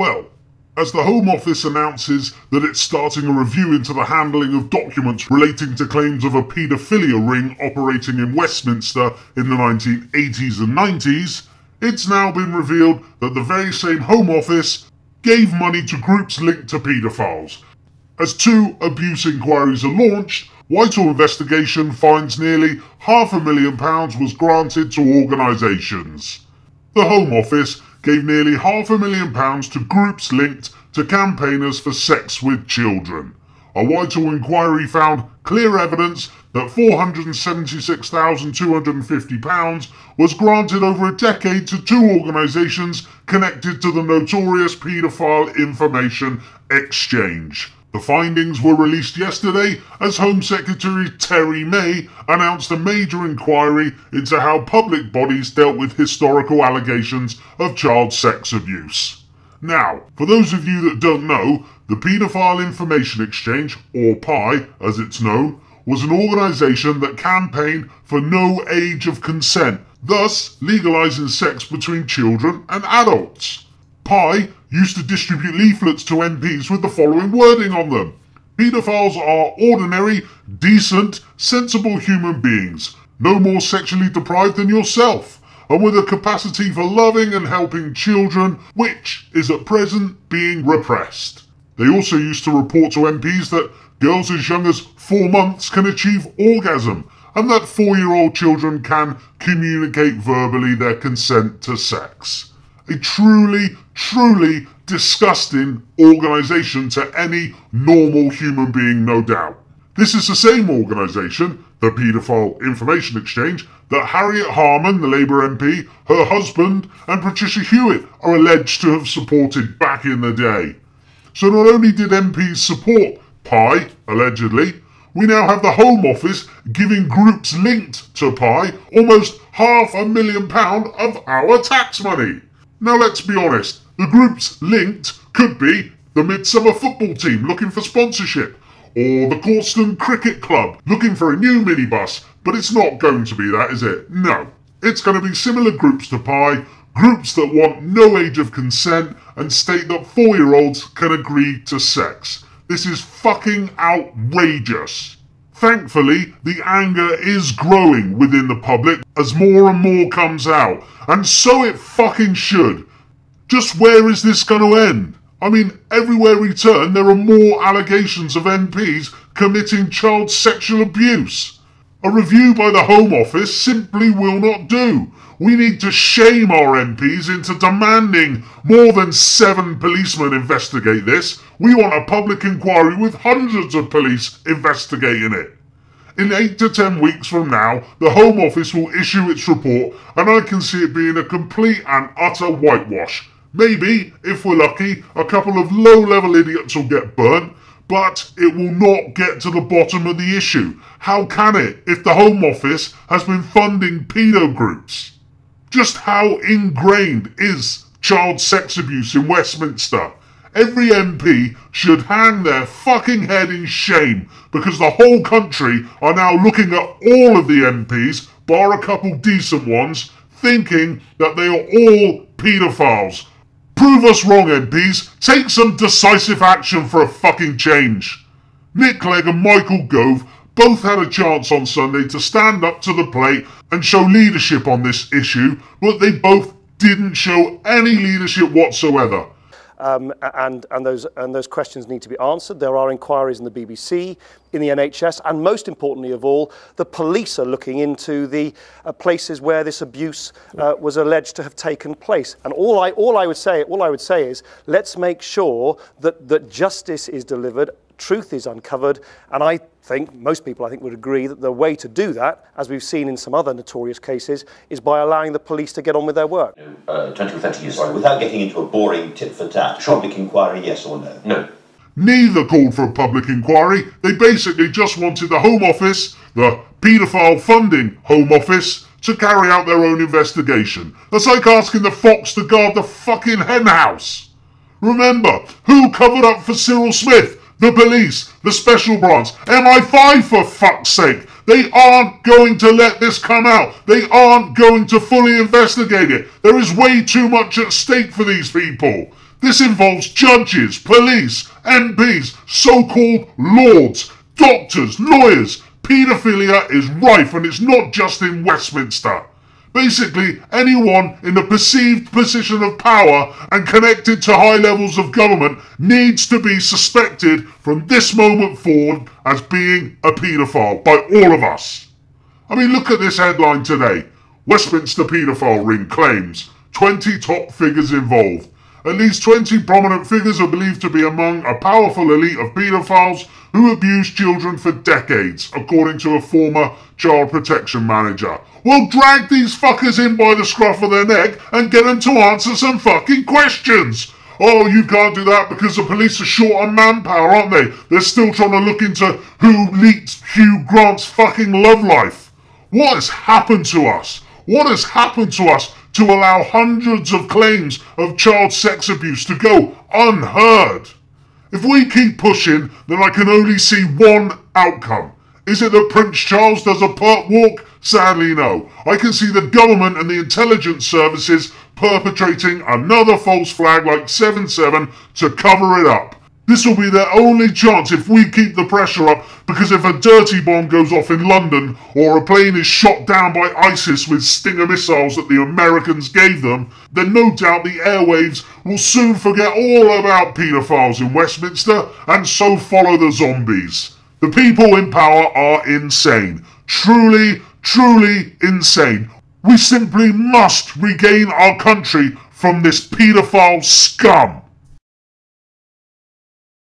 Well, as the Home Office announces that it's starting a review into the handling of documents relating to claims of a paedophilia ring operating in Westminster in the 1980s and 90s, it's now been revealed that the very same Home Office gave money to groups linked to paedophiles. As 2 abuse inquiries are launched, Whitehall investigation finds nearly £500,000 was granted to organisations. The Home Office gave nearly £500,000 to groups linked to campaigners for sex with children. A Whitehall inquiry found clear evidence that £476,250 was granted over a decade to 2 organisations connected to the notorious Paedophile Information Exchange. The findings were released yesterday as Home Secretary Terry May announced a major inquiry into how public bodies dealt with historical allegations of child sex abuse. Now, for those of you that don't know, the Paedophile Information Exchange, or PI as it's known, was an organisation that campaigned for no age of consent, thus legalising sex between children and adults. PI used to distribute leaflets to MPs with the following wording on them: "Paedophiles are ordinary, decent, sensible human beings, no more sexually deprived than yourself, and with a capacity for loving and helping children, which is at present being repressed." They also used to report to MPs that girls as young as 4 months can achieve orgasm, and that 4-year-old children can communicate verbally their consent to sex. A truly disgusting organisation to any normal human being, no doubt. This is the same organisation, the Paedophile Information Exchange, that Harriet Harman, the Labour MP, her husband and Patricia Hewitt are alleged to have supported back in the day. So not only did MPs support PI, allegedly, we now have the Home Office giving groups linked to PI almost £500,000 of our tax money. Now let's be honest, the groups linked could be the Midsummer Football Team looking for sponsorship, or the Corston Cricket Club looking for a new minibus, but it's not going to be that, is it? No. It's going to be similar groups to PI, groups that want no age of consent and state that 4-year-olds can agree to sex. This is fucking outrageous. Thankfully, the anger is growing within the public as more and more comes out, and so it fucking should. Just where is this going to end? I mean, everywhere we turn, there are more allegations of MPs committing child sexual abuse. A review by the Home Office simply will not do. We need to shame our MPs into demanding more than 7 policemen investigate this. We want a public inquiry with hundreds of police investigating it. In 8 to 10 weeks from now, the Home Office will issue its report, and I can see it being a complete and utter whitewash. Maybe, if we're lucky, a couple of low-level idiots will get burnt, but it will not get to the bottom of the issue. How can it, if the Home Office has been funding pedo groups? Just how ingrained is child sex abuse in Westminster? Every MP should hang their fucking head in shame, because the whole country are now looking at all of the MPs, bar a couple decent ones, thinking that they are all paedophiles. Prove us wrong, MPs. Take some decisive action for a fucking change. Nick Clegg and Michael Gove both had a chance on Sunday to stand up to the plate and show leadership on this issue, but they both didn't show any leadership whatsoever. And those questions need to be answered. There are inquiries in the BBC, in the NHS, and most importantly of all, the police are looking into the places where this abuse was alleged to have taken place. And all I would say is, let's make sure that justice is delivered, truth is uncovered, and I think most people would agree that the way to do that, as we've seen in some other notorious cases, is by allowing the police to get on with their work. 20 or 30 years, sorry, without getting into a boring tit-for-tat, public inquiry, yes or no? No. Neither called for a public inquiry. They basically just wanted the Home Office, the paedophile funding Home Office, to carry out their own investigation. That's like asking the fox to guard the fucking hen house. Remember, who covered up for Cyril Smith? The police, the special branch, MI5 for fuck's sake. They aren't going to let this come out. They aren't going to fully investigate it. There is way too much at stake for these people. This involves judges, police, MPs, so-called lords, doctors, lawyers. Paedophilia is rife, and it's not just in Westminster. Basically, anyone in a perceived position of power and connected to high levels of government needs to be suspected from this moment forward as being a paedophile by all of us. I mean, look at this headline today. Westminster paedophile ring claims 20 top figures involved. At least 20 prominent figures are believed to be among a powerful elite of paedophiles who abuse children for decades, according to a former child protection manager. Well, drag these fuckers in by the scruff of their neck and get them to answer some fucking questions. Oh, you can't do that because the police are short on manpower, aren't they? They're still trying to look into who leaked Hugh Grant's fucking love life. What has happened to us? What has happened to us to allow hundreds of claims of child sex abuse to go unheard? If we keep pushing, then I can only see one outcome. Is it that Prince Charles does a perp walk? Sadly, no. I can see the government and the intelligence services perpetrating another false flag like 7/7 to cover it up. This will be their only chance if we keep the pressure up, because if a dirty bomb goes off in London or a plane is shot down by ISIS with Stinger missiles that the Americans gave them, then no doubt the airwaves will soon forget all about paedophiles in Westminster and so follow the zombies. The people in power are insane. Truly, truly insane. We simply must regain our country from this paedophile scum.